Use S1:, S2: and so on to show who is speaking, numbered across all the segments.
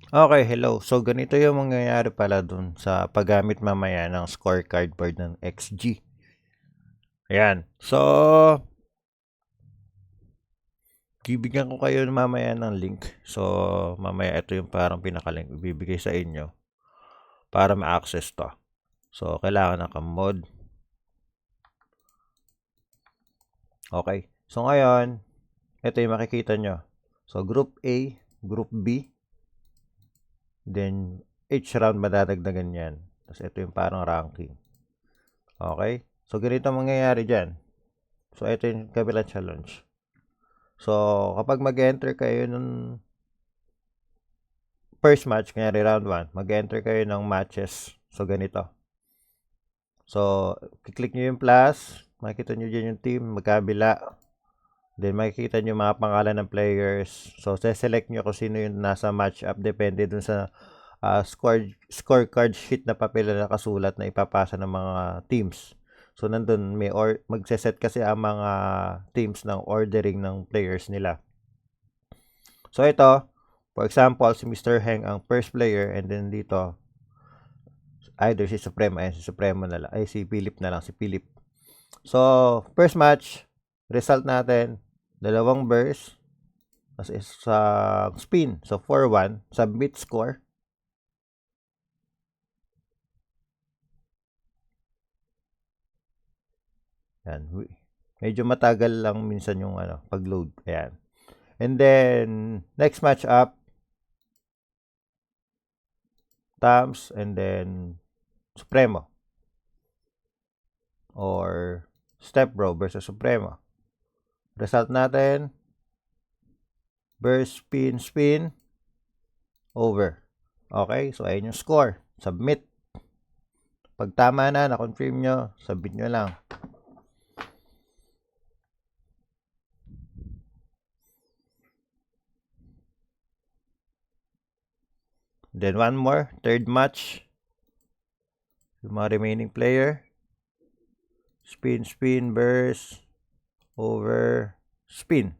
S1: Okay, hello. So, ganito yung mangyayari pala dun sa paggamit mamaya ng scorecard board ng XG. Ayan. So, bibigyan ko kayo mamaya ng link. So, mamaya ito yung parang pinaka-link ibibigay sa inyo para ma-access to. So, kailangan naka-mod. Okay. So, ngayon, ito yung makikita nyo. So, Group A, Group B, then each round madadagdagan yan. Tapos, ito yung parang ranking. Okay? So, ganito mangyayari dyan. So, ito yung kabilang challenge. So, kapag mag-enter kayo ng first match, kanyari round 1, mag-enter kayo ng matches. So, ganito. So, kiklik nyo yung plus, makikita nyo dyan yung team, magkabila. Then, makikita nyo mga pangalan ng players. So, select nyo kung sino yung nasa match-up. Depende dun sa scorecard sheet na papel na nakasulat na ipapasa ng mga teams. So, nandun, magseset kasi ang mga teams ng ordering ng players nila. So, ito, for example, si Mr. Heng ang first player and then dito, either si Supremo, ayan, si Supremo na lang, ay si Philip na lang, si Philip. So, first match, result natin, dalawang burst, sa spin, so 4-1, submit score. Yan, medyo matagal lang minsan yung pag-load, ayan. And then, next match up, Tams, and then Supremo. Or Step Bro versus Supremo. Result natin, burst, spin, spin, over. Okay, so ayun yung score. Submit. Pag tama na-confirm nyo, submit nyo lang. Then one more, third match. Yung mga remaining player. Spin, spin, burst, over, spin.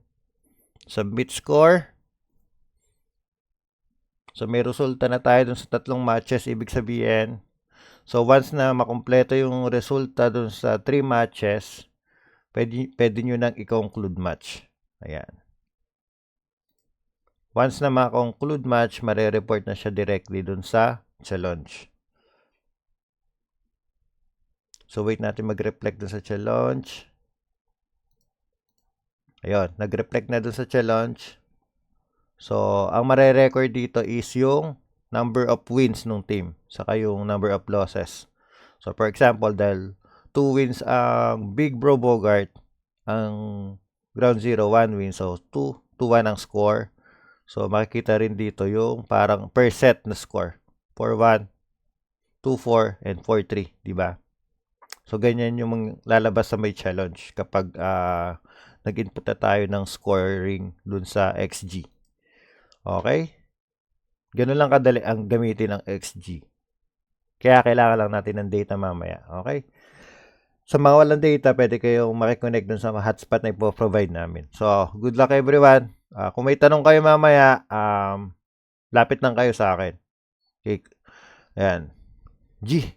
S1: Submit score. So may resulta na tayo dun sa tatlong matches. Ibig sabihin, so once na makumpleto yung resulta dun sa 3 matches, pwede nyo nang i-conclude match. Ayan. Once na ma-conclude match, mare-report na siya directly dun sa challenge. So wait natin mag-reflect dun sa challenge. Ayun, nag-reflect na dun sa challenge. So, ang mare-record dito is yung number of wins ng team, saka yung number of losses. So, for example, dahil 2 wins ang Big Bro Bogart, ang Ground Zero 1 win. So, 2-1 ang score. So, makikita rin dito yung parang per set na score. 4-1, 2-4, and 4-3, di ba? So, ganyan yung lalabas sa may challenge kapag nag-input na tayo ng scoring dun sa XG. Okay? Ganun lang kadali ang gamitin ng XG. Kaya kailangan lang natin ng data mamaya. Okay? Sa mga walang data, pwede kayong makiconnect dun sa hotspot na ipo-provide namin. So, good luck everyone. Kung may tanong kayo mamaya, lapit lang kayo sa akin. Okay. Ayan. G.